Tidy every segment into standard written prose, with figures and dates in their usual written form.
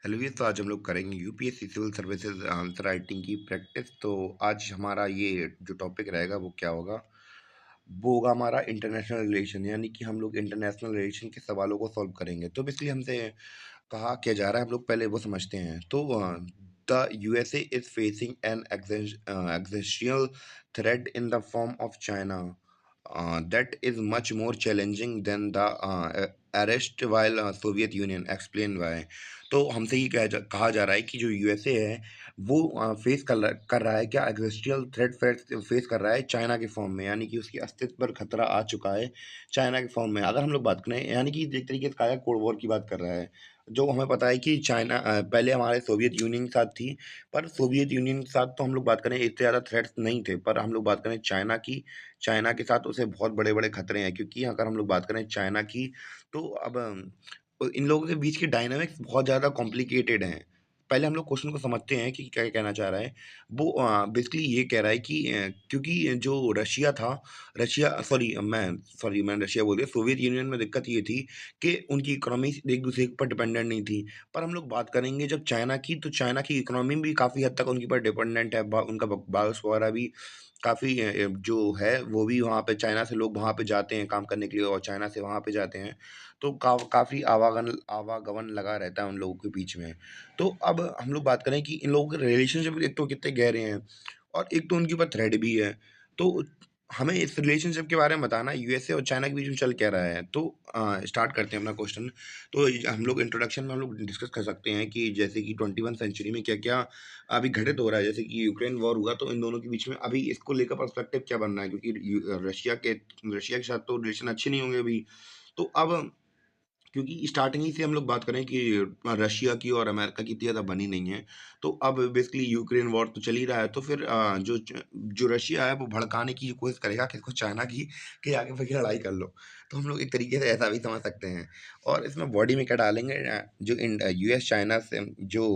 Hello ये तो आज हम लोग करेंगे UPSC civil services answer writing की प्रैक्टिस। तो आज हमारा ये जो टॉपिक रहेगा वो क्या होगा, वो होगा हमारा इंटरनेशनल रिलेशन, यानी कि हम लोग इंटरनेशनल रिलेशन के सवालों को सॉल्व करेंगे। तो इसलिए हमसे कहा क्या जा रहा है, हम लोग पहले वो समझते हैं। तो the USA is facing an existential threat in the form of China that is much more challenging than the arrest while Soviet Union explain why. तो हमसे ये कहा जा रहा है कि जो यूएसए है वो फेस कर रहा है, क्या एग्जिस्टियल थ्रेट फेस कर रहा है चाइना के फॉर्म में, यानी कि उसकी अस्तित्व पर खतरा आ चुका है चाइना के फॉर्म में। अगर हम लोग बात करें, यानी कि एक तरीके से कहा कोल्ड वॉर की बात कर रहा है। जो हमें पता है कि चाइना पहले हमारे सोवियत यूनियन के साथ थी, पर सोवियत यूनियन के साथ तो हम लोग बात करें इतने ज़्यादा थ्रेट्स नहीं थे। पर हम लोग बात करें चाइना की, चाइना के साथ उसे बहुत बड़े-बड़े खतरे हैं, क्योंकि अगर हम लोग बात करें चाइना की, तो अब इन लोगों के बीच के डायनामिक्स बहुत ज़्यादा कॉम्प्लिकेटेड हैं। पहले हम लोग क्वेश्चन को समझते हैं कि क्या कहना चाह रहा है। वो बेसिकली ये कह रहा है कि क्योंकि जो रशिया था, रशिया मैंने रशिया बोल दिया। सोवियत यूनियन में दिक्कत ये थी कि उनकी इकोनॉमी एक-दूसरे पर डिपेंडेंट नहीं थी। पर हम लोग बात करेंगे जब चाइना की, तो चाइना की इकोनॉमी भी काफ़ी हद तक उनके ऊपर डिपेंडेंट है। उनका बायोस वगैरह भी काफ़ी जो है वो भी वहाँ पे, चाइना से लोग वहाँ पे जाते हैं काम करने के लिए और चाइना से वहाँ पे जाते हैं। तो काफ़ी आवागमन लगा रहता है उन लोगों के बीच में। तो अब हम लोग बात करें कि इन लोगों के रिलेशनशिप एक तो कितने गहरे हैं, और एक तो उनके ऊपर थ्रेड भी है। तो हमें इस रिलेशनशिप के बारे में बताना, यूएसए और चाइना के बीच में चल क्या रहा है। तो स्टार्ट करते हैं अपना क्वेश्चन। तो हम लोग इंट्रोडक्शन में हम लोग डिस्कस कर सकते हैं कि जैसे कि 21 सेंचुरी में क्या-क्या अभी घटित हो रहा है। जैसे कि यूक्रेन वॉर हुआ, तो इन दोनों के बीच में अभी इसको लेकर पर्सपेक्टिव क्या बनना है, क्योंकि रशिया के साथ तो रिलेशन अच्छे नहीं होंगे अभी। तो अब क्योंकि स्टार्टिंग ही से हम लोग बात करें कि रशिया की और अमेरिका की इतनी ज़्यादा बनी नहीं है। तो अब बेसिकली यूक्रेन वॉर तो चल ही रहा है, तो फिर जो रशिया है वो भड़काने की कोशिश करेगा किसको, चाइना की, कि आगे भई लड़ाई कर लो। तो हम लोग एक तरीके से ऐसा भी समझ सकते हैं। और इसमें बॉडी में क्या डालेंगे, यूएस चाइना से जो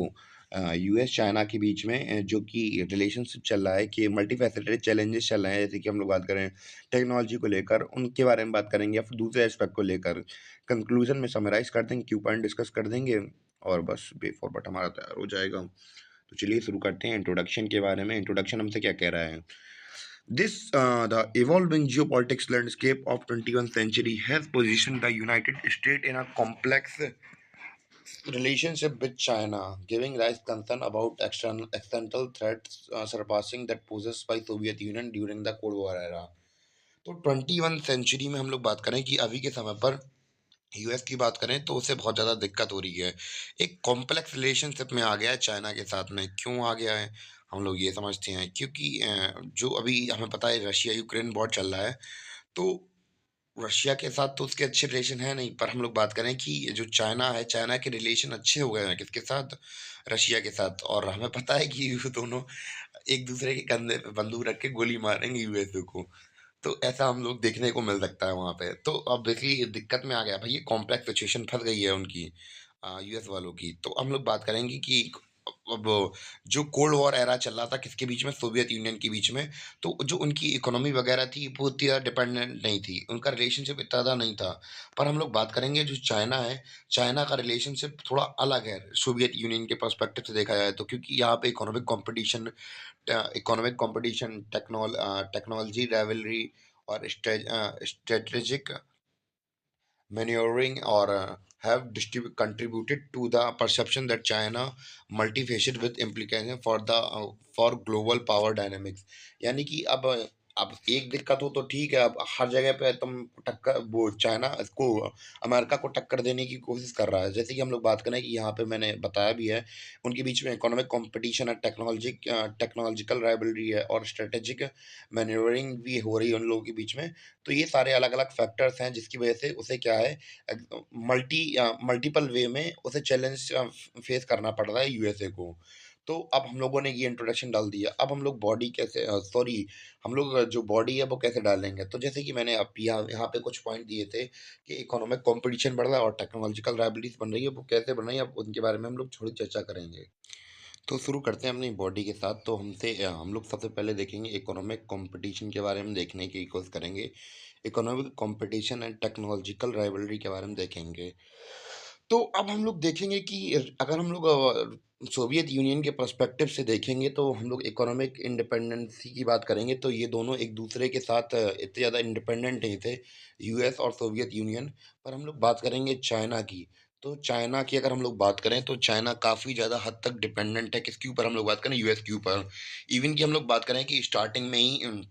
यूएस चाइना के बीच में जो कि रिलेशनशिप चल रहा है, कि मल्टीफैसेटेड चैलेंजेस चल रहे हैं। जैसे कि हम लोग बात करें टेक्नोलॉजी को लेकर, उनके बारे में बात करेंगे, या फिर दूसरे एस्पेक्ट को लेकर। कंक्लूजन में समराइज़ कर देंगे, क्यू पॉइंट डिस्कस कर देंगे, और बस वे फॉरवर्ड हमारा तैयार हो जाएगा। तो चलिए शुरू करते हैं इंट्रोडक्शन के बारे में। इंट्रोडक्शन हमसे क्या कह रहा है? This the evolving geopolitics landscape of 21st century has positioned the United States in a complex relationship with China, giving rise concern about external threats surpassing that posed by Soviet Union during the Cold War era। तो 21 century में हम लोग बात करें कि अभी के समय पर यूएस की बात करें, तो उसे बहुत ज़्यादा दिक्कत हो रही है। एक कॉम्प्लेक्स रिलेशनशिप में आ गया है चाइना के साथ में। क्यों आ गया है? हम लोग ये समझते हैं क्योंकि जो अभी हमें पता है रशिया यूक्रेन वॉर चल रहा है। तो रशिया के साथ तो उसके अच्छे रिलेशन है नहीं, पर हम लोग बात करें कि जो चाइना है, चाइना के रिलेशन अच्छे हो गए हैं किसके साथ? रशिया के साथ। और हमें पता है कि ये दोनों एक दूसरे के कंधे पे बंदूक रख के गोली मारेंगे यूएसए को। तो ऐसा हम लोग देखने को मिल सकता है वहाँ पे। तो अब बेसिकली दिक्कत में आ गया भाई, ये कॉम्प्लेक्स सिचुएशन फँस गई है उनकी, यूएस वालों की। तो हम लोग बात करेंगे कि अब जो कोल्ड वॉर एरा चल रहा था किसके बीच में? सोवियत यूनियन के बीच में। तो जो उनकी इकोनॉमी वगैरह थी वो इतनी ज़्यादा डिपेंडेंट नहीं थी, उनका रिलेशनशिप इतना ज़्यादा नहीं था। पर हम लोग बात करेंगे जो चाइना है, चाइना का रिलेशनशिप थोड़ा अलग है सोवियत यूनियन के पर्सपेक्टिव से देखा जाए तो, क्योंकि यहाँ पे इकोनॉमिक कॉम्पिटिशन, टेक्नोलॉजी राइवलरी और strategic maneuvering or have contributed to the perception that China multifaceted with implication for the for global power dynamics। यानी कि अब एक दिक्कत हो तो ठीक है, अब हर जगह पे तुम टक्कर, वो चाइना इसको, अमेरिका को टक्कर देने की कोशिश कर रहा है। जैसे कि हम लोग बात करें कि यहाँ पे मैंने बताया भी है, उनके बीच में इकोनॉमिक कंपटीशन है, टेक्नोलॉजिकल राइवलरी है, और स्ट्रेटेजिक मैन्यूवरिंग भी हो रही है उन लोगों के बीच में। तो ये सारे अलग-अलग फैक्टर्स हैं जिसकी वजह से उसे क्या है, मल्टीपल वे में उसे चैलेंज फेस करना पड़ रहा है यूएसए को। तो अब हम लोगों ने ये इंट्रोडक्शन डाल दिया। अब हम लोग बॉडी कैसे, सॉरी, हम लोग जो बॉडी है वो कैसे डालेंगे। तो जैसे कि मैंने अब यहाँ यहाँ पे कुछ पॉइंट दिए थे कि इकोनॉमिक कंपटीशन बढ़ रहा है और टेक्नोलॉजिकल राइवलरीज बन रही है, वो कैसे बन रही है, अब उनके बारे में हम लोग थोड़ी चर्चा करेंगे। तो शुरू करते हैं अपनी बॉडी के साथ। तो हम लोग सबसे पहले देखेंगे इकोनॉमिक कंपटीशन के बारे में देखने की कोशिश करेंगे। Economic competition and technological rivalry के बारे में देखेंगे। तो अब हम लोग देखेंगे कि अगर हम लोग सोवियत यूनियन के पर्सपेक्टिव से देखेंगे तो हम लोग इकोनॉमिक इंडिपेंडेंसी की बात करेंगे तो ये दोनों एक दूसरे के साथ इतने ज़्यादा इंडिपेंडेंट नहीं थे, यूएस और सोवियत यूनियन। पर हम लोग बात करेंगे चाइना की, तो चाइना की अगर हम लोग बात करें तो चाइना काफ़ी ज़्यादा हद तक डिपेंडेंट है किसके ऊपर हम लोग बात करें, यूएस के ऊपर। इवन कि हम लोग बात करें कि स्टार्टिंग में ही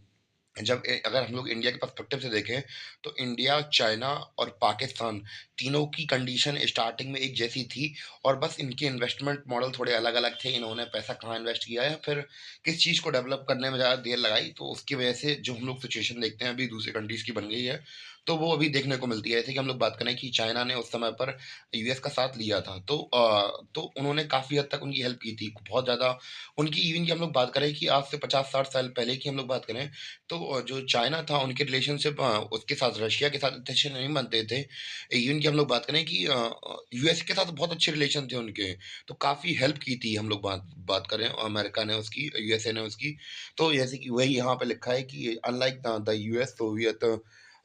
जब अगर हम लोग इंडिया के पर्सपेक्टिव से देखें तो इंडिया, चाइना और पाकिस्तान तीनों की कंडीशन स्टार्टिंग में एक जैसी थी और बस इनके इन्वेस्टमेंट मॉडल थोड़े अलग-अलग थे। इन्होंने पैसा कहाँ इन्वेस्ट किया है, फिर किस चीज़ को डेवलप करने में ज़्यादा देर लगाई, तो उसकी वजह से जो हम लोग सिचुएशन देखते हैं अभी दूसरी कंट्रीज़ की बन गई है, तो वो अभी देखने को मिलती है। जैसे कि हम लोग बात करें कि चाइना ने उस समय पर यूएस का साथ लिया था, तो उन्होंने काफ़ी हद तक उनकी हेल्प की थी। बहुत ज़्यादा उनकी इवन की हम लोग बात करें कि आज से 50-60 साल पहले की हम लोग बात करें तो जो चाइना था उनके रिलेशनशिप उसके साथ रशिया के साथ इतने अच्छे नहीं बनते थे। इवन की हम लोग बात करें कि यूएस के साथ बहुत अच्छे रिलेशन थे उनके, तो काफ़ी हेल्प की थी हम लोग बात बात करें अमेरिका ने उसकी, यूएसए ने उसकी। तो जैसे कि वही यहाँ पे लिखा है कि unlike the US Soviet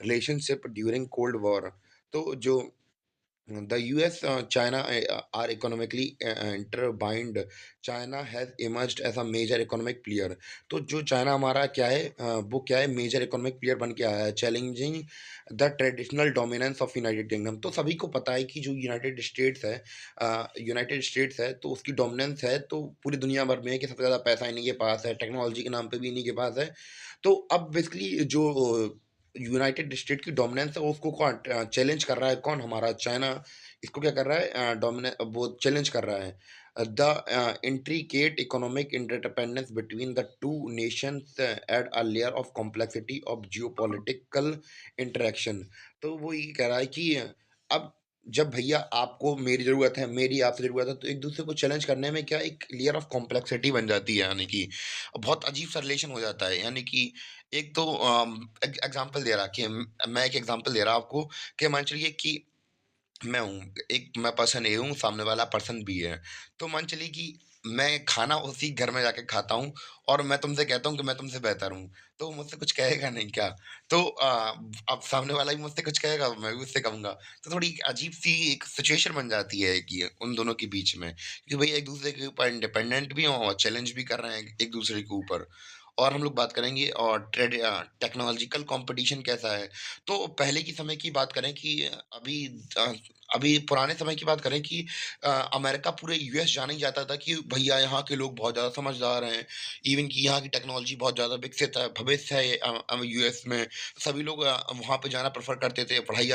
relationship during cold war, तो जो the US, China are economically intertwined. China has emerged as a major economic player. तो जो चाइना हमारा क्या है वो क्या है मेजर इकोनॉमिक प्लेयर बन के आया है, challenging the traditional dominance of United kingdom. तो सभी को पता है कि जो यूनाइटेड स्टेट्स है तो उसकी डोमिनेंस है तो पूरी दुनिया भर में है कि सबसे ज़्यादा पैसा इन्हीं के पास है, टेक्नोलॉजी के नाम पे भी इन्हीं के पास है। तो अब बेसिकली जो यूनाइटेड स्टेट की डोमिनेंस है उसको कौन चैलेंज कर रहा है, कौन हमारा चाइना इसको क्या कर रहा है, डोमिने वो चैलेंज कर रहा है। The intricate economic interdependence between the two nations add a layer of complexity of geopolitical interaction. तो वो ये कह रहा है कि अब जब भैया आपको मेरी ज़रूरत है, मेरी आपसे ज़रूरत है, तो एक दूसरे को चैलेंज करने में क्या एक लेयर ऑफ कॉम्प्लेक्सिटी बन जाती है, यानी कि बहुत अजीब सा रिलेशन हो जाता है। यानी कि एक तो एग्जाम्पल दे रहा कि मैं एक एग्जाम्पल दे रहा आपको कि मान चलिए कि मैं पर्सन ए हूँ, सामने वाला पर्सन बी है। तो मान चलिए कि मैं खाना उसी घर में जाके खाता हूँ और मैं तुमसे कहता हूँ कि मैं तुमसे बेहतर हूँ, तो वो मुझसे कुछ कहेगा नहीं क्या? तो अब सामने वाला भी मुझसे कुछ कहेगा, मैं भी उससे कहूँगा। तो थोड़ी अजीब-सी एक सिचुएशन बन जाती है कि उन दोनों के बीच में, कि भई एक-दूसरे के ऊपर इंडिपेंडेंट भी हों और चैलेंज भी कर रहे हैं एक-दूसरे के ऊपर। और हम लोग बात करेंगे और टेक्नोलॉजिकल कॉम्पिटिशन कैसा है? तो पहले की समय की बात करें कि अभी अ, अभी पुराने समय की बात करें कि अमेरिका पूरे यूएस जाना ही जाता था कि भैया यहाँ के लोग बहुत ज़्यादा समझदार हैं। इवन कि यहाँ की टेक्नोलॉजी बहुत ज़्यादा विकसित है, भविष्य है यूएस में। सभी लोग वहाँ पे जाना प्रेफ़र करते थे पढ़ाई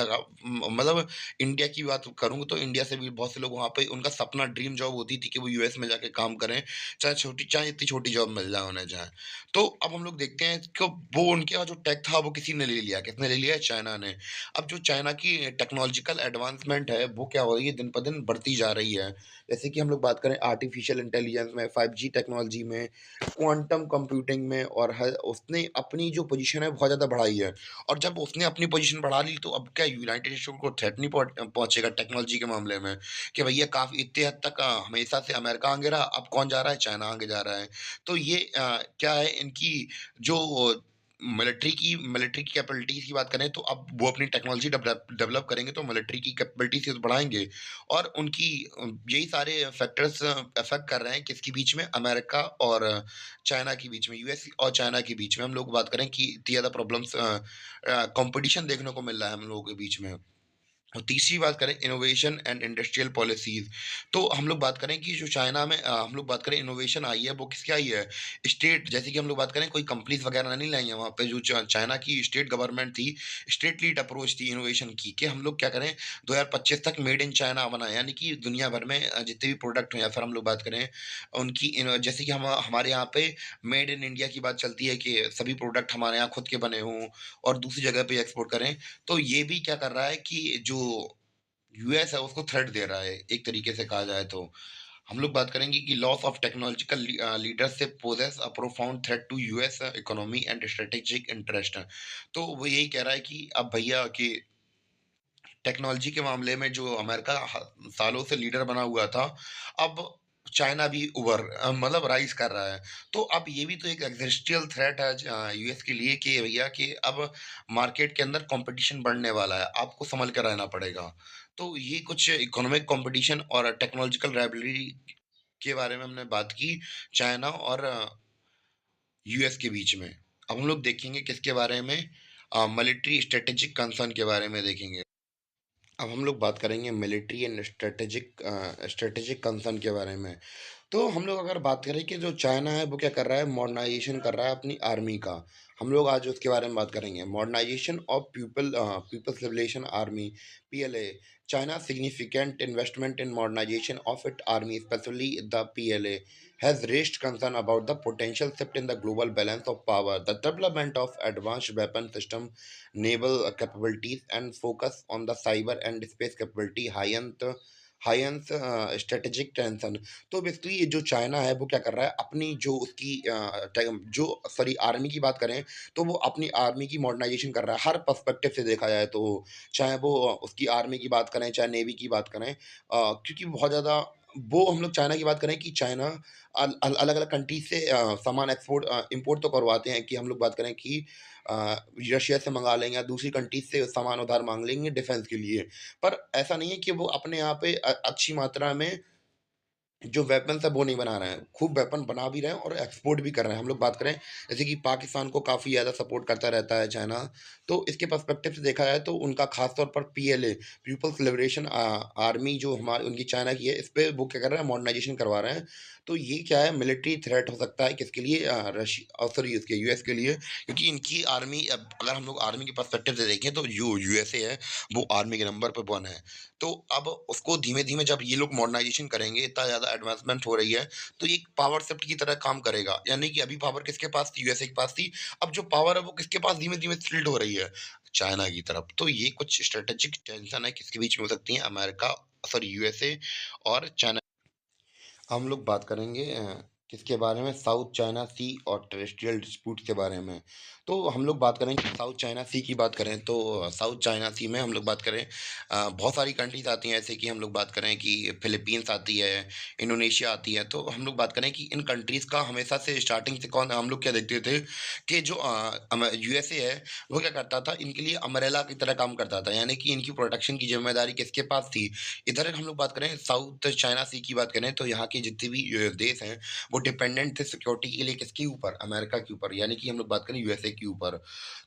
मतलब इंडिया की बात करूँ तो इंडिया से भी बहुत से लोग वहाँ पे उनका सपना ड्रीम जॉब होती थी कि वो यूएस में जाके काम करें, चाहे इतनी छोटी जॉब मिल जाए उन्हें जहाँ। तो अब हम लोग देखते हैं कि वो उनके यहाँ जो टेक था वो किसी ने ले लिया, किसने ले लिया? चाइना ने। अब जो चाइना की टेक्नोलॉजिकल एडवांसमेंट है, वो क्या हो रही है, दिन-ब-दिन बढ़ती जा रही है। जैसे कि हम लोग बात करें आर्टिफ़िशियल इंटेलिजेंस में, 5G टेक्नोलॉजी में, क्वांटम कंप्यूटिंग में और ह उसने अपनी जो पोज़ीशन है बहुत ज़्यादा बढ़ाई है। और जब उसने अपनी पोज़ीशन बढ़ा ली तो अब क्या यूनाइटेड स्टेट को थ्रेट नहीं पहुँचेगा टेक्नोलॉजी के मामले में? कि भैया काफ़ी इतने हद तक हमेशा से अमेरिका आगे रहा, अब कौन जा रहा है? चाइना आगे जा रहा है। तो ये क्या है इनकी जो मिलिट्री की कैपेबिलिटीज़ की बात करें तो अब वो अपनी टेक्नोलॉजी डेवलप करेंगे तो मिलिट्री की कैपेबिलिटीज़ तो बढ़ाएँगे और उनकी यही सारे फैक्टर्स अफ़ेक्ट कर रहे हैं किसके बीच में अमेरिका और चाइना के बीच में, यूएस और चाइना के बीच में हम लोग बात करें कि इतनी ज़्यादा प्रॉब्लम्स कॉम्पिटिशन देखने को मिल रहा है हम लोगों के बीच में। और तीसरी बात करें इनोवेशन एंड इंडस्ट्रियल पॉलिसीज़, तो हम लोग बात करें कि जो चाइना में हम लोग बात करें इनोवेशन आई है, वो किसकी आई है? स्टेट जैसे कि हम लोग बात करें कोई कंपनीज़ वगैरह नहीं लाई हैं वहाँ पे जो चाइना की स्टेट गवर्नमेंट थी, स्टेट लीड अप्रोच थी इनोवेशन की कि हम लोग क्या करें 2025 तक मेड इन चाइना बनाएँ, यानी कि दुनिया भर में जितने भी प्रोडक्ट हो या फिर हम लोग बात करें उनकी जैसे कि हम हमारे यहाँ पे मेड इन इंडिया की बात चलती है कि सभी प्रोडक्ट हमारे यहाँ खुद के बने हों और दूसरी जगह पे एक्सपोर्ट करें। तो ये भी क्या कर रहा है कि जो यूएस है उसको थ्रेट दे रहा है, एक तरीके से कहा जाए तो। हम लोग बात करेंगे कि loss of technological leadership poses a profound threat to US economy and strategic interest. तो वो यही कह रहा है कि अब भैया कि टेक्नोलॉजी के मामले में जो अमेरिका सालों से लीडर बना हुआ था, अब चाइना भी मतलब राइज़ कर रहा है। तो अब ये भी तो एक एक्जिस्टेंशियल थ्रेट है यूएस के लिए कि भैया कि अब मार्केट के अंदर कॉम्पिटिशन बढ़ने वाला है, आपको सँभल के रहना पड़ेगा। तो ये कुछ इकोनॉमिक कॉम्पिटिशन और टेक्नोलॉजिकल राइवलरी के बारे में हमने बात की, चाइना और यूएस के बीच में। अब हम लोग देखेंगे किसके बारे में मिलिट्री स्ट्रैटेजिक कंसर्न के बारे में देखेंगे। अब हम लोग बात करेंगे मिलिट्री एंड स्ट्रैटेजिक कंसर्न के बारे में। तो हम लोग अगर बात करें कि जो चाइना है वो क्या कर रहा है, मॉडर्नाइजेशन कर रहा है अपनी आर्मी का। हम लोग आज उसके बारे में बात करेंगे, modernisation of people's liberation army, PLA. China significant investment in modernisation of it army, specially the PLA, has raised concern about the potential shift in the global balance of power. The development of advanced weapon system, naval capabilities, and focus on the cyber and space capability heightens strategic tension. तो basically ये जो China है वो क्या कर रहा है, अपनी जो उसकी जो सॉरी आर्मी की बात करें तो वो अपनी आर्मी की मॉडर्नाइजेशन कर रहा है हर पर्सपेक्टिव से देखा जाए तो। चाहे वो उसकी आर्मी की बात करें, चाहे नेवी की बात करें, क्योंकि बहुत ज़्यादा वो हम लोग चाइना की बात करें कि चाइना अलग-अलग कंट्रीज़ से सामान इम्पोर्ट तो करवाते हैं, कि हम लोग बात करें कि अ, रशिया से मँगा लेंगे या दूसरी कंट्रीज़ से सामान उधार माँग लेंगे डिफेंस के लिए। पर ऐसा नहीं है कि वो अपने यहाँ पे अच्छी मात्रा में जो वेपन्स है वो नहीं बना रहे हैं, खूब वेपन बना भी रहे हैं और एक्सपोर्ट भी कर रहे हैं। हम लोग बात करें जैसे कि पाकिस्तान को काफ़ी ज़्यादा सपोर्ट करता रहता है चाइना, तो इसके पर्सपेक्टिव से देखा जाए तो उनका ख़ास तौर पर पीएलए, पीपल्स लिबरेशन आर्मी जो हमारी उनकी चाइना की है, इस पे वो क्या कर रहे हैं, मॉडर्नाइज़ेशन करवा रहे हैं। तो ये क्या है, मिलिट्री थ्रेट हो सकता है किसके लिए, सॉरी इसके यूएस के लिए, क्योंकि इनकी आर्मी, अब अगर हम लोग आर्मी के पर्सपेक्टिव से देखें तो जो यूएसए है, वो आर्मी के नंबर पे 1 है। तो अब उसको धीमे-धीमे जब ये लोग मॉडर्नाइज़ेशन करेंगे, इतना ज़्यादा एडवांसमेंट हो रही है, तो ये एक पावर शिफ्ट की तरह काम करेगा। यानी कि अभी पावर किसके पास थी? यूएसए के पास थी। अब जो पावर है वो किसके पास धीमे-धीमे शिफ्ट हो रही है? चाइना की तरफ। तो ये कुछ स्ट्रैटेजिक टेंशन है किसके बीच में हो सकती है? अमेरिका, सॉरी यूएसए और चाइना। हम लोग बात करेंगे किसके बारे में, साउथ चाइना सी और टेरेस्ट्रियल डिस्प्यूट के बारे में। तो हम लोग बात करें कि साउथ चाइना सी की बात करें तो साउथ चाइना सी में हम लोग बात करें, बहुत सारी कंट्रीज आती हैं, जैसे कि हम लोग बात करें कि फिलीपींस आती है, इंडोनेशिया आती है। तो हम लोग बात करें कि इन कंट्रीज का हमेशा से स्टार्टिंग से कौन, हम लोग क्या देखते थे कि जो यूएसए है वो क्या करता था, इनके लिए अम्ब्रेला की तरह काम करता था, यानी कि इनकी प्रोटेक्शन की जिम्मेदारी किसके पास थी। इधर हम लोग बात करें साउथ चाइना सी की बात करें तो यहाँ के जितने भी देश हैं वो डिपेंडेंट थे सिक्योरिटी के लिए किसके ऊपर, अमेरिका के ऊपर, यानी कि हम लोग बात करें यूएसए के ऊपर।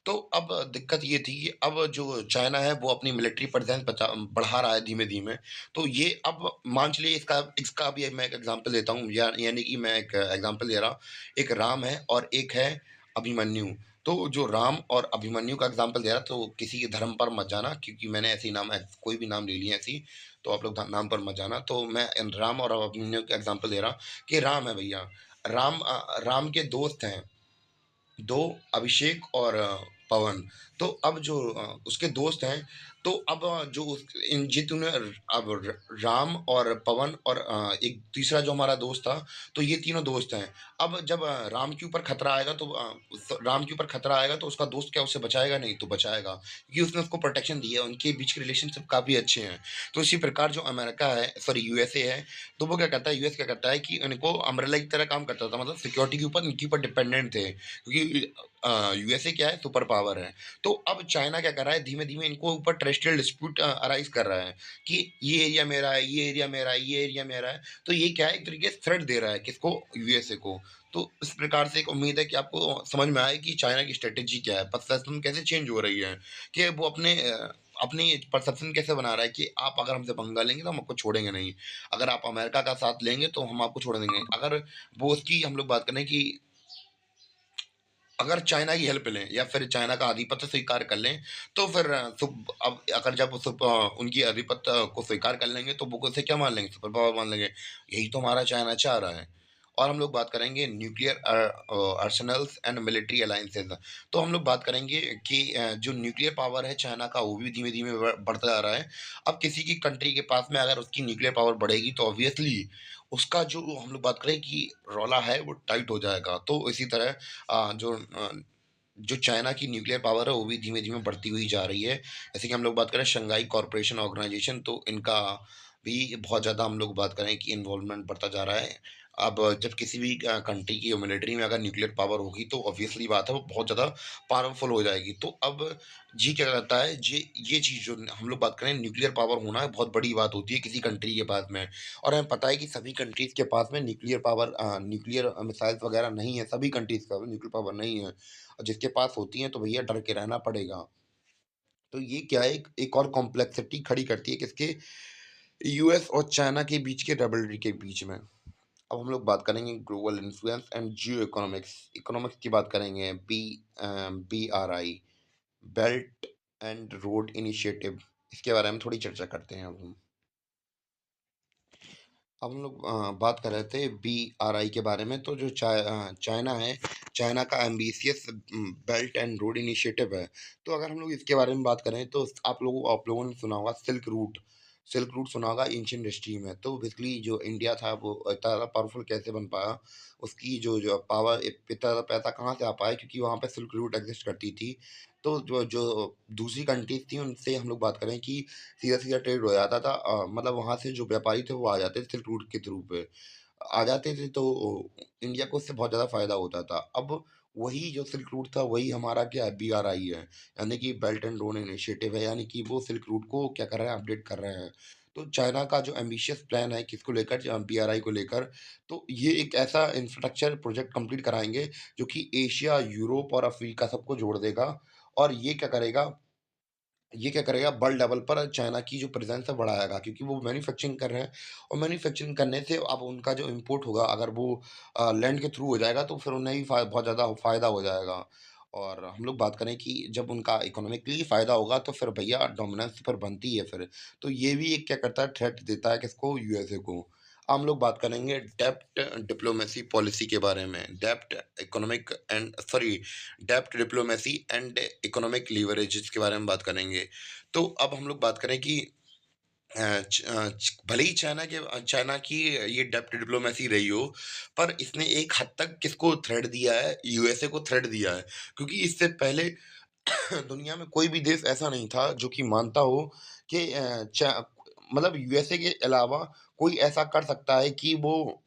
तो अब दिक्कत ये थी कि अब जो चाइना है वो अपनी मिलिट्री प्रेजेंस बढ़ा रहा है धीमे धीमे। तो ये अब मान चलिए, इसका इसका भी मैं एक एग्जांपल देता हूँ, यानी कि मैं एक एग्जांपल दे रहा हूँ। एक राम है और एक है अभिमन्यु। तो जो राम और अभिमन्यु का एग्जांपल दे रहा, तो किसी के धर्म पर मत जाना, क्योंकि मैंने ऐसे ही नाम कोई भी नाम ले लिया ऐसी, तो आप लोग नाम पर मत जाना। तो मैं इन राम और अभिमन्यु का एग्जांपल दे रहा कि राम है भैया, राम के दोस्त हैं 2, अभिषेक और पवन। तो अब जो उसके दोस्त हैं, तो अब जो इन जितने अब राम और पवन और एक तीसरा जो हमारा दोस्त था, तो ये तीनों दोस्त हैं। अब जब राम के ऊपर खतरा आएगा तो राम के ऊपर खतरा आएगा तो उसका दोस्त क्या उसे बचाएगा? नहीं तो बचाएगा, क्योंकि उसने उसको प्रोटेक्शन दी है, उनके बीच के रिलेशनशिप काफ़ी अच्छे हैं। तो इसी प्रकार जो अमेरिका है, सॉरी यूएसए है, तो वो क्या करता है, यूएस क्या करता है कि इनको अम्ब्रेला की तरह काम करता था, मतलब सिक्योरिटी के ऊपर इनके ऊपर डिपेंडेंट थे, क्योंकि यूएसए क्या है, सुपर पावर है। तो अब चाइना क्या कर रहा है, धीमे-धीमे इनको ऊपर टेरेस्ट्रियल डिस्प्यूट अराइज़ कर रहा है कि ये एरिया मेरा है, ये एरिया मेरा है, ये एरिया मेरा है। तो ये क्या है, एक तरीके से थ्रेट दे रहा है किसको, यूएसए को। तो इस प्रकार से एक उम्मीद है कि आपको समझ में आए कि चाइना की स्ट्रैटेजी क्या है, परसेप्शन कैसे चेंज हो रही है, कि वो अपनी परसेप्शन कैसे बना रहा है कि आप अगर हमसे पंगा लेंगे तो हम आपको छोड़ेंगे नहीं। अगर आप अमेरिका का साथ लेंगे तो हम आपको छोड़ देंगे। अगर वो उसकी हम लोग बात करें कि अगर चाइना की हेल्प लें या फिर चाइना का आधिपत्य स्वीकार कर लें, तो फिर अब अगर जब उनकी आधिपत्य को स्वीकार कर लेंगे तो वो उसे क्या मान लेंगे, सुपर पावर मान लेंगे। यही तो हमारा चाइना चाह रहा है। और हम लोग बात करेंगे nuclear Arsenal's and military alliances. तो हम लोग बात करेंगे कि जो न्यूक्लियर पावर है चाइना का वो भी धीमे धीमे बढ़ता जा रहा है। अब किसी की कंट्री के पास में अगर उसकी न्यूक्लियर पावर बढ़ेगी तो ऑब्वियसली उसका जो हम लोग बात करें कि रौला है वो टाइट हो जाएगा। तो इसी तरह जो चाइना की न्यूक्लियर पावर है वो भी धीमे-धीमे बढ़ती हुई जा रही है। जैसे कि हम लोग बात करें शंघाई कॉर्पोरेशन ऑर्गेनाइजेशन, तो इनका भी बहुत ज़्यादा हम लोग बात करें कि इन्वॉल्वमेंट बढ़ता जा रहा है। अब जब किसी भी कंट्री की मिलिट्री में अगर न्यूक्लियर पावर होगी तो ऑब्वियसली बात है वो बहुत ज़्यादा पावरफुल हो जाएगी। तो अब जी क्या कहता है ये चीज़ जो हम लोग बात करें न्यूक्लियर पावर होना बहुत बड़ी बात होती है किसी कंट्री के पास में। और हमें पता है कि सभी कंट्रीज़ के पास में न्यूक्लियर मिसाइल्स वगैरह नहीं है, सभी कंट्रीज़ के पास न्यूक्लियर पावर नहीं है। और जिसके पास होती है तो भैया डर के रहना पड़ेगा। तो ये क्या है एक और कॉम्प्लेक्सिटी खड़ी करती है किसके यूएस और चाइना के बीच के राइवलरी के बीच में। अब हम लोग बात करेंगे global influence and Jio economics. Economics की बात करेंगे BRI, belt and road initiative. इसके बारे में थोड़ी चर्चा करते हैं अब हम। अब हम लोग बात कर रहे थे BRI के बारे में। तो जो चाइना है, चाइना का ambitious belt and road initiative है। तो अगर हम लोग इसके बारे में बात करें तो आप लोगों ने सुना होगा सिल्क रूट सुना होगा एंशिएंट हिस्ट्री में। तो बेसिकली जो इंडिया था वो इतना ज़्यादा पावरफुल कैसे बन पाया, उसकी जो पावर इतना ज़्यादा पैसा कहाँ से आ पाया, क्योंकि वहाँ पे सिल्क रूट एग्जिस्ट करती थी। तो जो जो दूसरी कंट्रीज़ थी उनसे हम लोग बात करें कि सीधा-सीधा ट्रेड हो जाता था। मतलब वहाँ से जो व्यापारी थे वो आ जाते थे सिल्क रूट के थ्रू पे। आ जाते थे तो इंडिया को उससे बहुत ज़्यादा फ़ायदा होता था। अब वही जो सिल्क रूट था वही हमारा क्या है BRI है। यानी कि बेल्ट एंड रोड इनिशिएटिव है, यानी कि वो सिल्क रूट को क्या कर रहे हैं, अपडेट कर रहे हैं। तो चाइना का जो एम्बिशियस प्लान है किसको लेकर, BRI को लेकर, तो ये एक ऐसा इंफ्रास्ट्रक्चर प्रोजेक्ट कंप्लीट कराएँगे जो कि एशिया, यूरोप और अफ्रीका सबको जोड़ देगा। और ये क्या करेगा वर्ल्ड लेवल पर चाइना की जो प्रेज़ेंस है बढ़ाएगा, क्योंकि वो मैन्युफैक्चरिंग कर रहे हैं। और मैन्युफैक्चरिंग करने से अब उनका जो इम्पोर्ट होगा अगर वो लैंड के थ्रू हो जाएगा तो फिर उन्हें भी बहुत ज़्यादा फ़ायदा हो जाएगा। और हम लोग बात करें कि जब उनका इकोनॉमिकली फ़ायदा होगा तो फिर भैया डोमिनेंस फिर बनती है फिर। तो ये भी एक क्या करता है, थ्रेट देता है किसको, यूएसए को। हम लोग बात करेंगे डेब्ट डिप्लोमेसी पॉलिसी के बारे में। डेब्ट डिप्लोमेसी एंड इकोनॉमिक लीवरेजेस के बारे में बात करेंगे। तो अब हम लोग बात करें कि भले ही चाइना की ये डेब्ट डिप्लोमेसी रही हो, पर इसने एक हद तक किसको थ्रेट दिया है, यूएसए को थ्रेट दिया है। क्योंकि इससे पहले दुनिया में कोई भी देश ऐसा नहीं था जो कि मानता हो कि मतलब यूएसए के अलावा कोई ऐसा कर सकता है कि वो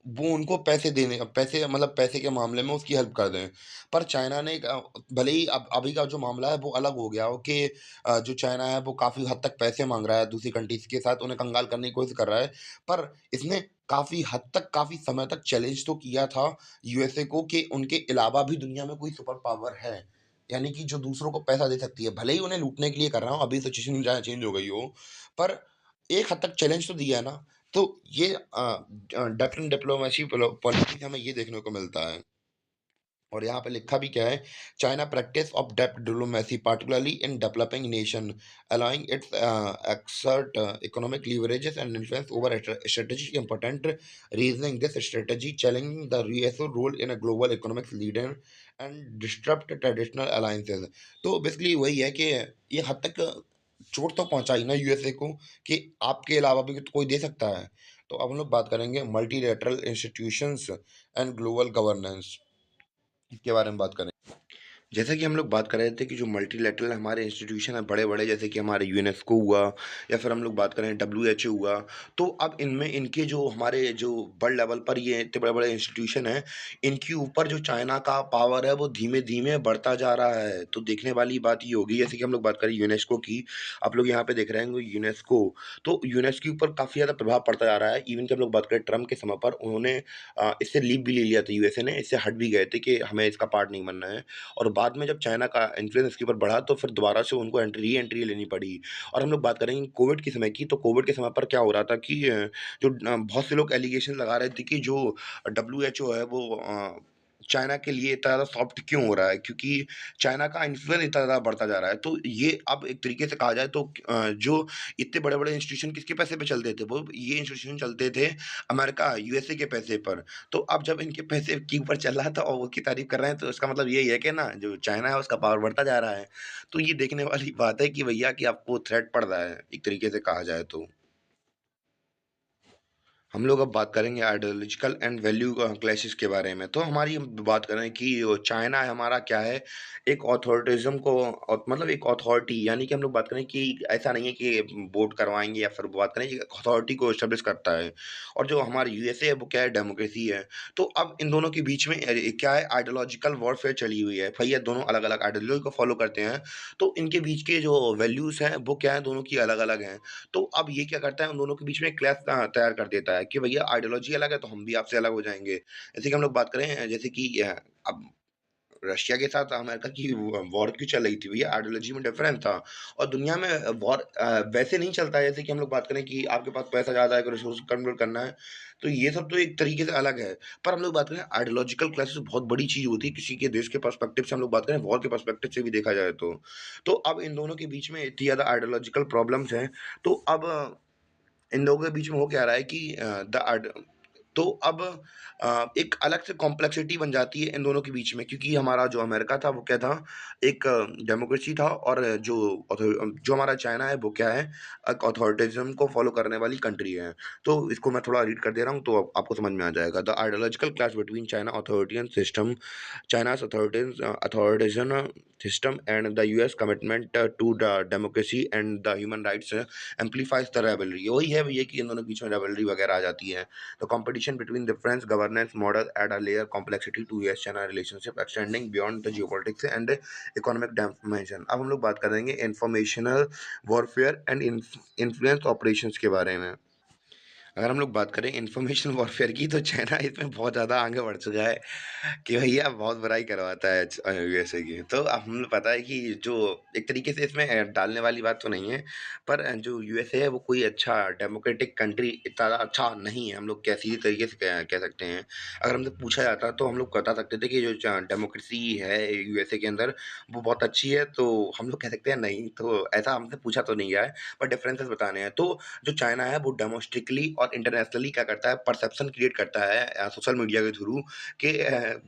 उनको पैसे मतलब पैसे के मामले में उसकी हेल्प कर दें। पर चाइना ने भले ही अब अभी का जो मामला है वो अलग हो गया हो कि जो चाइना है वो काफ़ी हद तक पैसे माँग रहा है दूसरी कंट्रीज़ के साथ, उन्हें कंगाल करने की कोशिश कर रहा है। पर इसने काफ़ी हद तक, काफ़ी समय तक चैलेंज तो किया था यूएसए को कि उनके अलावा भी दुनिया में कोई सुपर पावर है। यानी कि जो दूसरों को पैसा दे सकती है। भले ही उन्हें लूटने के लिए कर रहा हो, अभी सिचुएशन चाहे चेंज हो गई हो, पर एक हद तक चैलेंज तो दिया है ना। तो ये डिफरेंट डिप्लोमेसी पॉलिसी हमें ये देखने को मिलता है। और यहाँ पे लिखा भी क्या है, China practice of depth diplomacy particularly in developing nation allowing its exert economic leverages and influence over strategic important reasoning this strategy challenging the US's role in a global economics leader and disturb traditional alliances. तो basically वही है कि ये हद तक चोट तो पहुंचाई ना यूएसए को कि आपके अलावा भी तो कोई दे सकता है। तो अब हम लोग बात करेंगे multilateral institutions and global governance के बारे में बात करें। जैसा कि हम लोग बात कर रहे थे कि जो मल्टीलैटरल हमारे इंस्टीट्यूशन हैं बड़े-बड़े, जैसे कि हमारे यूनेस्को हुआ या फिर हम लोग बात करें डब्ल्यूएचओ हुआ। तो अब इनमें इनके जो हमारे जो वर्ल्ड लेवल पर ये इतने बड़े-बड़े इंस्टीट्यूशन हैं, इनके ऊपर जो चाइना का पावर है वो धीमे-धीमे बढ़ता जा रहा है। तो देखने वाली बात ये होगी, जैसे कि हम लोग बात करें यूनेस्को की, आप लोग यहाँ पे देख रहे होंगे यूनेस्को। तो यूनेस्को के ऊपर काफ़ी ज़्यादा प्रभाव पड़ता जा रहा है। इवन कि हम लोग बात करें ट्रम्प के समय पर उन्होंने इससे लीव भी ले लिया था, यूएसए ने इससे हट भी गए थे कि हमें इसका पार्ट नहीं बनना है। और बाद में जब चाइना का इन्फ्लुएंस इसके ऊपर बढ़ा तो फिर दोबारा से उनको री-एंट्री लेनी पड़ी। और हम लोग बात करेंगे कोविड के समय की, तो कोविड के समय पर क्या हो रहा था कि बहुत से लोग एलिगेशन लगा रहे थे कि जो डब्ल्यूएचओ है वो चाइना के लिए इतना ज़्यादा सॉफ्ट क्यों हो रहा है? क्योंकि चाइना का इन्फ्लुएंस इतना ज़्यादा बढ़ता जा रहा है। तो ये अब एक तरीके से कहा जाए तो जो इतने बड़े-बड़े इंस्टीट्यूशन किसके पैसे पे चलते थे? वो ये इंस्टीट्यूशन चलते थे अमेरिका, यूएसए के पैसे पर। तो अब जब इनके पैसे के ऊपर चल रहा था और वो उसकी तारीफ़ कर रहे हैं, तो इसका मतलब यही है कि ना जो चाइना है उसका पावर बढ़ता जा रहा है। तो ये देखने वाली बात है कि भैया कि आपको थ्रेट पड़ रहा है, एक तरीके से कहा जाए तो। हम लोग अब बात करेंगे आइडियोलॉजिकल एंड वैल्यू क्लैशेस के बारे में। तो हमारी हम बात करें कि चाइना है हमारा क्या है, एक ऑथोरिटिज़्म को मतलब एक अथॉरिटी यानी कि हम लोग बात करें कि ऐसा नहीं है कि वोट करवाएँगे या फिर बात करें कि अथॉरिटी को एस्टेब्लिश करता है। और जो हमारा यूएसए है वो क्या है, डेमोक्रेसी है। तो अब इन दोनों के बीच में क्या है, आइडियोलॉजिकल वॉरफेयर चली हुई है। भई ये दोनों अलग-अलग आइडियोलॉजी को फ़ॉलो करते हैं, तो इनके बीच के जो वैल्यूज़ हैं वो क्या है, दोनों की अलग-अलग हैं। तो अब ये क्या करता है, उन दोनों के बीच में एक क्लैश तैयार कर देता है कि भैया आइडियोलॉजी अलग है तो हम भी आपसे अलग हो जाएँगे। जैसे कि हम लोग बात करें जैसे कि अब रशिया के साथ अमेरिका की वॉर क्यों चल रही थी भैया, आइडियोलॉजी में डिफरेंस था। और दुनिया में वॉर वैसे नहीं चलता है जैसे कि हम लोग बात करें कि आपके पास पैसा ज़्यादा है, रिसोर्स कंट्रोल करना है, तो ये सब तो एक तरीके से अलग है। पर हम लोग बात करें आइडियोलॉजिकल क्लैशेस बहुत बड़ी चीज़ होती है किसी के देश के पर्सपेक्टिव से, हम लोग बात करें वॉर के पर्सपेक्टिव से भी देखा जाए तो। तो अब इन दोनों के बीच में इतनी ज़्यादा आइडियोलॉजिकल प्रॉब्लम्स हैं, तो अब इन लोगों के बीच में हो क्या रहा है कि द आर्ड तो अब एक अलग से कॉम्प्लेक्सिटी बन जाती है इन दोनों के बीच में, क्योंकि हमारा जो अमेरिका था वो क्या था, एक डेमोक्रेसी था, और जो हमारा चाइना है वो क्या है, एक अथॉरिटिज़्म को फॉलो करने वाली कंट्री है। तो इसको मैं थोड़ा रीड कर दे रहा हूँ तो आपको समझ में आ जाएगा। The ideological clash between China authoritarian system, China's authoritarian system and the US commitment to the democracy and the human rights amplifies the rivalry। वही है भैया कि इन दोनों के बीच में rivalry वगैरह आ जाती है। The competition between different governance models add a layer complexity to US-China relationship extending beyond the geopolitics and economic dimension। अब हम लोग बात करेंगे informational warfare and influence operations के बारे में। अगर हम लोग बात करें इन्फॉर्मेशन वॉरफेयर की, तो चाइना इसमें बहुत ज़्यादा आगे बढ़ चुका है कि भैया बहुत बुराई करवाता है यूएसए की। तो अब हमें पता है कि जो एक तरीके से इसमें डालने वाली बात तो नहीं है, पर जो यूएसए है वो कोई अच्छा डेमोक्रेटिक कंट्री इतना अच्छा नहीं है, हम लोग कैसी तरीके से कह सकते हैं। अगर हमसे पूछा जाता तो हम लोग बता सकते थे कि जो डेमोक्रेसी है यूएसए के अंदर वो बहुत अच्छी है, तो हम लोग कह सकते हैं नहीं। तो ऐसा हमसे पूछा तो नहीं गया है, पर डिफरेंसेस बताने हैं। तो जो चाइना है वो डोमेस्टिकली और इंटरनेशनली क्या करता है, परसेप्शन क्रिएट करता है सोशल मीडिया के थ्रू कि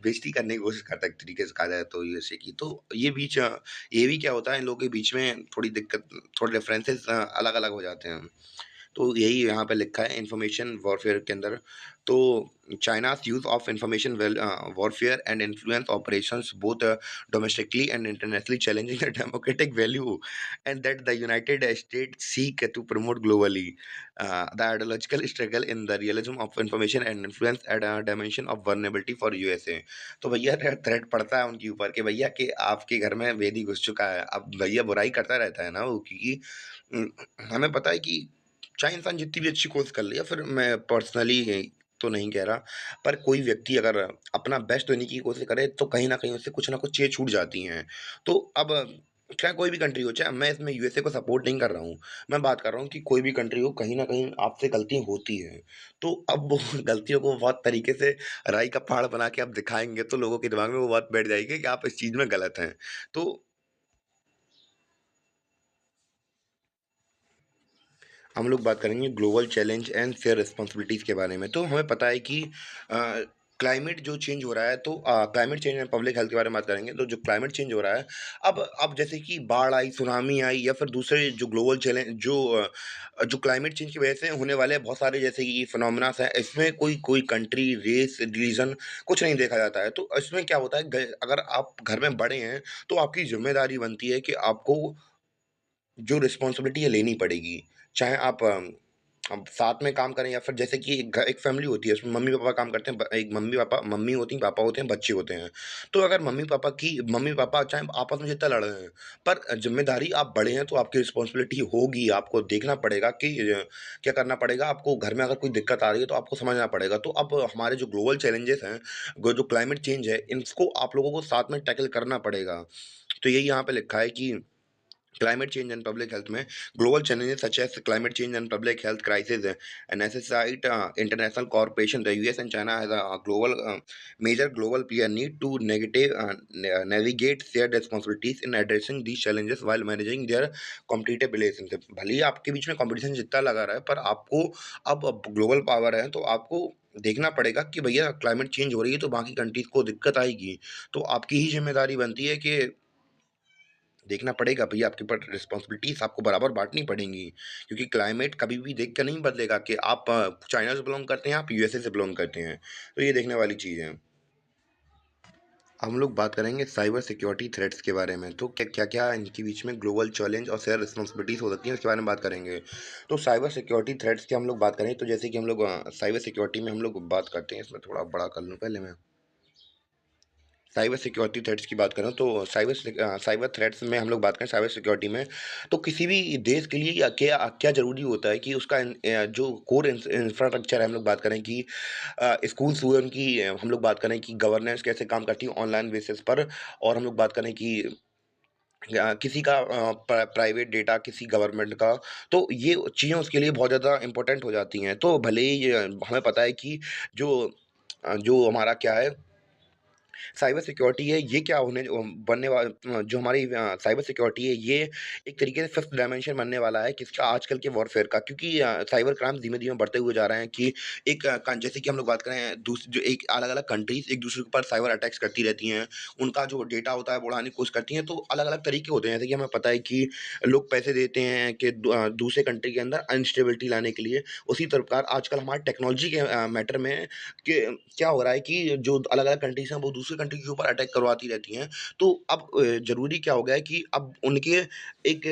बेइज़्ज़ती करने की कोशिश करता है, एक तरीके से कहा जाए तो यूएसए की। तो ये भी क्या होता है, इन लोगों के बीच में थोड़ी दिक्कत, थोड़े डिफरेंसेस अलग-अलग हो जाते हैं। तो यही यहाँ पे लिखा है इन्फॉर्मेशन वॉरफेयर के अंदर। तो चाइना's use of information warfare and influence operations both domestically and internationally challenging the democratic value and that the United States seek to promote globally. The ideological struggle in the realism of information and influence at a dimension of vulnerability for USA। तो भैया threat पड़ता है उनके ऊपर कि भैया कि आपके घर में वेदी घुस चुका है। अब भैया बुराई करता रहता है ना वो, क्योंकि उम, हमें पता है कि चाहे इंसान जितनी भी अच्छी कोशिश कर ले, या फिर मैं पर्सनली तो नहीं कह रहा, पर कोई व्यक्ति अगर अपना बेस्ट देने की कोशिश करे तो कहीं न कहीं उससे कुछ न कुछ चीज़ें छूट जाती हैं। तो अब चाहे कोई भी कंट्री हो, चाहे मैं इसमें यूएसए को सपोर्ट नहीं कर रहा हूँ। मैं बात कर रहा हूँ कि कोई भी कंट्री हो, कहीं न कहीं आपसे गलतियाँ होती हैं। तो अब वो गलतियों को बहुत तरीके से राई का पहाड़ बना के आप दिखाएँगे तो लोगों के दिमाग में वो बात बैठ जाएगी कि आप इस चीज़ में गलत हैं। तो हम लोग बात करेंगे global challenge and share responsibilities के बारे में। तो हमें पता है कि क्लाइमेट जो चेंज हो रहा है, तो climate change and public health के बारे में बात करेंगे। तो जो क्लाइमेट चेंज हो रहा है, अब जैसे कि बाढ़ आई, सुनामी आई, या फिर दूसरे जो ग्लोबल जो क्लाइमेट चेंज की वजह से होने वाले बहुत सारे जैसे कि फिनोमेनास हैं, इसमें कोई कोई कंट्री, रेस, रिलीजन कुछ नहीं देखा जाता है। तो इसमें क्या होता है, अगर आप घर में बड़े हैं, तो आपकी ज़िम्मेदारी बनती है कि आपको जो रिस्पॉन्सिबिलिटी है लेनी पड़ेगी। चाहे आप अब साथ में काम करें, या फिर जैसे कि एक फैमिली होती है, उसमें मम्मी-पापा काम करते हैं, एक मम्मी-पापा, मम्मी होती हैं, पापा होते हैं, बच्चे होते हैं। तो अगर मम्मी-पापा चाहे आपस में जितना लड़ रहे हैं, पर ज़िम्मेदारी आप बड़े हैं तो आपकी रिस्पॉन्सिबिलिटी होगी, आपको देखना पड़ेगा कि क्या करना पड़ेगा, आपको घर में अगर कोई दिक्कत आ रही है तो आपको समझना पड़ेगा। तो अब हमारे जो ग्लोबल चैलेंजेस हैं, जो क्लाइमेट चेंज है, इसको आप लोगों को साथ में टैकल करना पड़ेगा। तो यही यहाँ पे लिखा है कि climate change and public health में global challenges such as climate change and public health crisis necessitate international cooperation. The US and China as a global major global player need to navigate shared responsibilities in addressing these challenges while managing their competitive relationship। भले ही आपके बीच में competition जितना लगा रहा है, पर आपको अब ग्लोबल पावर है, तो आपको देखना पड़ेगा कि भैया क्लाइमेट चेंज हो रही है तो बाकी कंट्रीज को दिक्कत आएगी। तो आपकी ही जिम्मेदारी बनती है कि देखना पड़ेगा भैया, आपके ऊपर रिस्पॉन्सिबिलिटीज़ आपको बराबर बाँटनी पड़ेंगी, क्योंकि क्लाइमेट कभी भी देख कर नहीं बदलेगा कि आप चाइना से बिलॉन्ग करते हैं, आप यूएसए से बिलॉन्ग करते हैं। तो ये देखने वाली चीज़ है। हम लोग बात करेंगे साइबर सिक्योरिटी थ्रेट्स के बारे में, तो क्या-क्या इनके बीच में ग्लोबल चैलेंज और शेयर रिस्पॉन्सिबिलिटीज़ हो सकती हैं, इसके बारे में बात करेंगे। तो साइबर सिक्योरिटी थ्रेट्स की हम लोग बात करें, तो जैसे कि हम लोग साइबर सिक्योरिटी में हम लोग बात करते हैं, इसमें थोड़ा बड़ा कर लूँ पहले मैं। साइबर सिक्योरिटी थ्रेट्स की बात करूँ तो साइबर थ्रेट्स में हम लोग बात करें साइबर सिक्योरिटी में, तो किसी भी देश के लिए क्या क्या ज़रूरी होता है कि उसका जो कोर इंफ्रास्ट्रक्चर है, हम लोग बात करें कि स्कूल्स हुए उनकी, हम लोग बात करें कि गवर्नेंस कैसे काम करती है ऑनलाइन बेसिस पर, और हम लोग बात करें कि किसी का प्राइवेट डेटा किसी गवर्नमेंट का, तो ये चीज़ें उसके लिए बहुत ज़्यादा इम्पोर्टेंट हो जाती हैं। तो भले ही हमें पता है कि जो जो हमारा क्या है साइबर सिक्योरिटी है, ये क्या बनने जो हमारी साइबर सिक्योरिटी है, ये एक तरीके से फिफ्थ डायमेंशन बनने वाला है किसका, आजकल के वॉरफेयर का, क्योंकि साइबर क्राइम धीमे-धीमे बढ़ते हुए जा रहे हैं कि एक जैसे कि हम लोग बात करें जो एक अलग-अलग कंट्रीज़ एक-दूसरे के ऊपर साइबर अटैक्स करती रहती हैं, उनका जो डेटा होता है वो उड़ाने की कोशिश करती हैं, तो अलग-अलग तरीके होते हैं। जैसे कि हमें पता है कि लोग पैसे देते हैं कि दूसरे कंट्री के अंदर अनस्टेबिलिटी लाने के लिए, उसी प्रकार आजकल हमारे टेक्नोलॉजी के मैटर में कि क्या हो रहा है कि जो अलग-अलग कंट्रीज़ हैं, वो दूसरी कंट्री के ऊपर अटैक करवाती रहती हैं। तो अब ज़रूरी क्या हो गया है कि अब उनके एक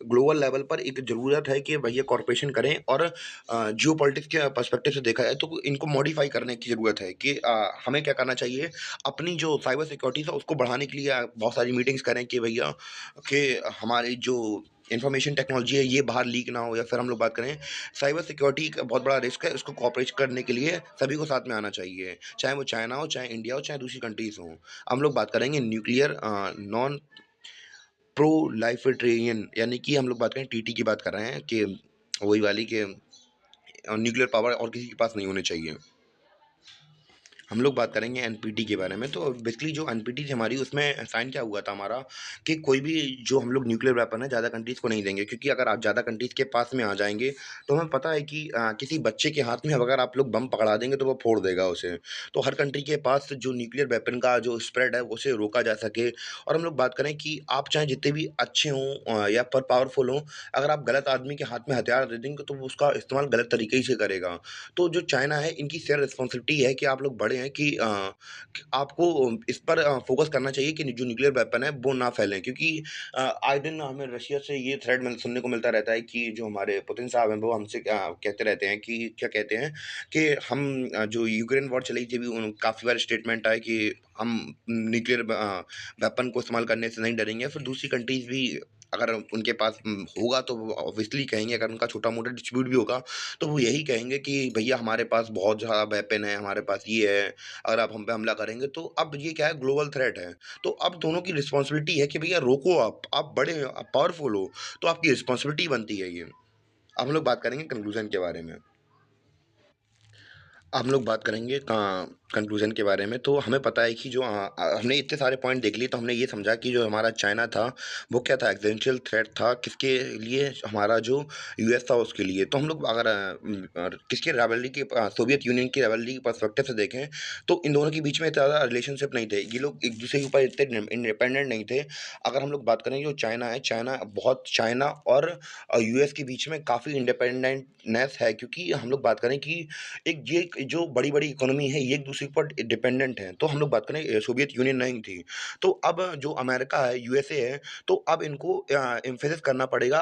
ग्लोबल लेवल पर एक ज़रूरत है कि भैया कॉर्पोरेशन करें, और जियोपॉलिटिक्स के पर्सपेक्टिव से देखा जाए तो इनको मॉडिफ़ाई करने की ज़रूरत है कि हमें क्या करना चाहिए, अपनी जो साइबर सिक्योरिटीज़ है उसको बढ़ाने के लिए बहुत सारी मीटिंग्स करें कि भैया कि हमारी जो इन्फॉर्मेशन टेक्नोलॉजी है ये बाहर लीक ना हो, या फिर हम लोग बात करें साइबर सिक्योरिटी एक बहुत बड़ा रिस्क है, इसको कोऑपरेट करने के लिए सभी को साथ में आना चाहिए, चाहे वो चाइना हो, चाहे इंडिया हो, चाहे दूसरी कंट्रीज़ हों। हम लोग बात करेंगे न्यूक्लियर नॉन प्रोलाइफेटेरियन, यानी कि हम लोग बात करें टीटी की बात कर रहे हैं कि वही वाली कि न्यूक्लियर पावर और किसी के पास नहीं होनी चाहिए। हम लोग बात करेंगे एनपीटी के बारे में, तो बेसिकली जो एनपीटी थी हमारी, उसमें साइन क्या हुआ था हमारा कि कोई भी जो हम लोग न्यूक्लियर वेपन है ज़्यादा कंट्रीज़ को नहीं देंगे, क्योंकि अगर आप ज़्यादा कंट्रीज़ के पास में आ जाएँगे, तो हमें पता है कि किसी बच्चे के हाथ में अगर आप लोग बम पकड़ा देंगे तो वो फोड़ देगा उसे। तो हर कंट्री के पास जो न्यूक्लियर वेपन का जो स्प्रेड है उसे रोका जा सके, और हम लोग बात करें कि आप चाहे जितने भी अच्छे हों या पर पावरफुल हों, अगर आप गलत आदमी के हाथ में हथियार दे देंगे तो वो उसका इस्तेमाल गलत तरीके से करेगा। तो जो चाइना है, इनकी शेयर रिस्पॉन्सिबिलिटी है कि आप लोग बड़े हैं कि आपको इस पर फ़ोकस करना चाहिए कि जो न्यूक्लियर वेपन है वो ना फैलें, क्योंकि आए दिन हमें रशिया से ये थ्रेट सुनने को मिलता रहता है कि जो हमारे पुतिन साहब हैं वो हमसे कहते रहते हैं कि क्या कहते हैं कि हम जो यूक्रेन वॉर चली थी, भी काफ़ी बार स्टेटमेंट आए कि हम न्यूक्लियर वेपन को इस्तेमाल करने से नहीं डरेंगे, फिर दूसरी कंट्रीज़ भी अगर उनके पास होगा तो वो ऑब्वियसली कहेंगे, अगर उनका छोटा-मोटा डिस्प्यूट भी होगा, तो वो यही कहेंगे कि भैया हमारे पास बहुत ज़्यादा वेपन है, हमारे पास ये है, अगर आप हम पे हमला करेंगे तो अब ये क्या है, ग्लोबल थ्रेट है। तो अब दोनों की रिस्पॉन्सिबिलिटी है कि भैया रोको आप बड़े हैं, आप पावरफुल हो, तो आपकी रिस्पॉन्सिबिलिटी बनती है ये। अब हम लोग बात करेंगे कंक्लूज़न के बारे में। हम लोग बात करेंगे कंक्लूज़न के बारे में, तो हमें पता है कि जो हमने इतने सारे पॉइंट देख लिए, तो हमने ये समझा कि जो हमारा चाइना था, वो क्या था, एक्जिस्टेंशियल थ्रेट था, किसके लिए, हमारा जो यूएस था उसके लिए। तो हम लोग अगर किसके राइवलरी के सोवियत यूनियन की राइवलरी के पर्सपेक्टिव से देखें, तो इन दोनों के बीच में इतना ज़्यादा रिलेशनशिप नहीं थे। ये लोग एक-दूसरे के ऊपर इतने इंडिपेंडेंट नहीं थे। अगर हम लोग बात करें जो चाइना है, चाइना और यूएस के बीच में काफ़ी इंडिपेंडेंटनेस है, क्योंकि हम लोग बात करें कि ये जो बड़ी-बड़ी इकोनॉमी है, ये एक-दूसरे के ऊपर डिपेंडेंट हैं। तो हम लोग बात करें सोवियत यूनियन नहीं थी। तो अब जो अमेरिका है, यूएसए है, तो अब इनको एम्फेसिस करना पड़ेगा।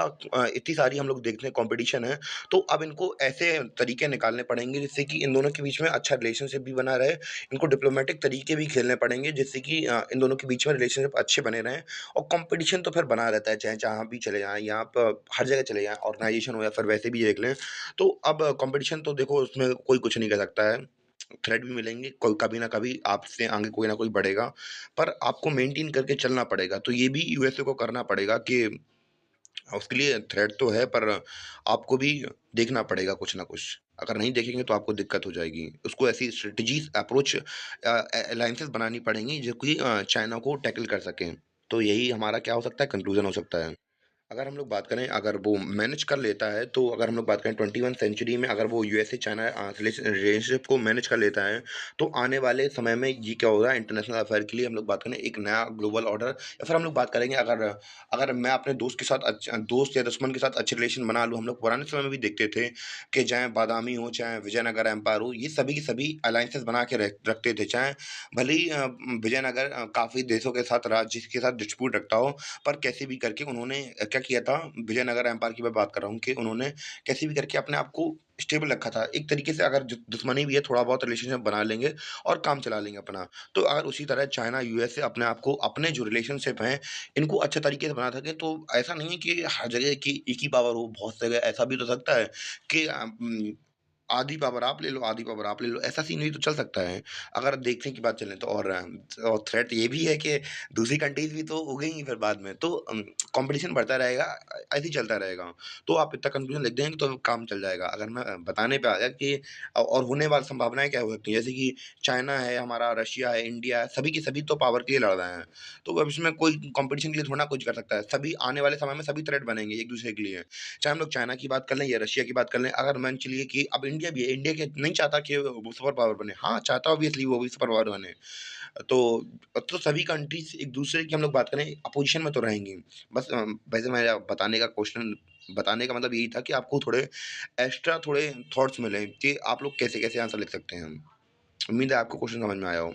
इतनी सारी हम लोग देखते हैं कॉम्पिटिशन है, तो अब इनको ऐसे तरीके निकालने पड़ेंगे जिससे कि इन दोनों के बीच में अच्छा रिलेशनशिप भी बना रहे। इनको डिप्लोमैटिक तरीके भी खेलने पड़ेंगे जिससे कि इन दोनों के बीच में रिलेशनशिप अच्छे बने रहें, और कॉम्पिटिशन तो फिर बना रहता है, चाहे जहाँ भी चले जाएँ, यहाँ प हर जगह चले जाएँ, ऑर्गनाइज़ेशन हो या फिर वैसे भी देख लें। तो अब कॉम्पिटिशन तो देखो, उसमें कोई कुछ नहीं कर सकता है। थ्रेट भी मिलेंगे, कोई कभी न कभी आपसे आगे कोई न कोई बढ़ेगा, पर आपको मेंटेन करके चलना पड़ेगा। तो ये भी यूएसए को करना पड़ेगा कि उसके लिए थ्रेट तो है, पर आपको भी देखना पड़ेगा कुछ न कुछ। अगर नहीं देखेंगे तो आपको दिक्कत हो जाएगी। उसको ऐसी स्ट्रैटेजीज़, अप्रोच अलायंसेस बनानी पड़ेंगी जो कि चाइना को टैकल कर सकें। तो यही हमारा क्या हो सकता है, कंक्लूज़न हो सकता है। अगर हम लोग बात करें, अगर वो मैनेज कर लेता है, तो अगर हम लोग बात करें 21 सेंचुरी में, अगर वो यूएसए चाइना रिलेशनशिप को मैनेज कर लेता है, तो आने वाले समय में ये क्या होगा, इंटरनेशनल अफेयर के लिए हम लोग बात करें एक नया ग्लोबल ऑर्डर, या फिर हम लोग बात करेंगे, अगर अगर मैं अपने दोस्त के साथ दोस्त या दुश्मन के साथ अच्छे रिलेशन बना लूँ, हम लोग पुराने समय में भी देखते थे कि चाहे बादामी हो, चाहे विजयनगर एम्पायर हो, ये सभी की सभी अलायंसेस बना के रखते थे। चाहे भले ही विजयनगर काफ़ी देशों के साथ राज्य के साथ डिस्प्यूट रखता हो, पर कैसे भी करके उन्होंने क्या किया था, विजयनगर एम्पायर की मैं बात कर रहा हूँ कि उन्होंने कैसे भी करके अपने आप को स्टेबल रखा था। एक तरीके से अगर दुश्मनी भी है, थोड़ा बहुत रिलेशनशिप बना लेंगे और काम चला लेंगे अपना। तो अगर उसी तरह चाइना, यूएसए अपने आप को, अपने जो रिलेशनशिप हैं, इनको अच्छे तरीके से बना सके, तो ऐसा नहीं है कि हर जगह की एक ही पावर हो, बहुत जगह ऐसा भी तो सकता है कि आधी पावर आप ले लो, आधी पावर आप ले लो, ऐसा सीन भी तो चल सकता है। अगर देखने की बात चले तो, और थ्रेट ये भी है कि दूसरी कंट्रीज़ भी तो उगेंगी फिर बाद में, तो कॉम्पिटिशन बढ़ता रहेगा, ऐसे ही चलता रहेगा। तो आप इतना कंक्लूजन लिख देंगे तो काम चल जाएगा। अगर मैं बताने पे आ गया कि और होने वाली संभावनाएँ क्या हो सकती हैं, जैसे कि चाइना है हमारा, रशिया है, इंडिया है, सभी के सभी तो पावर के लिए लड़ रहे हैं। तो अब इसमें कोई कॉम्पिटिशन के लिए थोड़ा ना कुछ कर सकता है। सभी आने वाले समय में सभी थ्रेट बनेंगे एक-दूसरे के लिए। चाहे हम लोग चाइना की बात कर लें या रशिया की बात कर लें, अगर मान चलिए कि अब इंडिया भी है, इंडिया के नहीं चाहता कि वो सुपर पावर बने। हाँ, चाहता ऑब्वियसली वो भी सुपर पावर बने। तो सभी कंट्रीज़ एक-दूसरे की हम लोग बात करें अपोज़िशन में तो रहेंगी। बस वैसे मेरा बताने का मतलब यही था कि आपको थोड़े एक्स्ट्रा थोड़े थॉट्स मिले कि आप लोग कैसे-कैसे आंसर लिख सकते हैं। उम्मीद है आपको क्वेश्चन समझ में आया हो।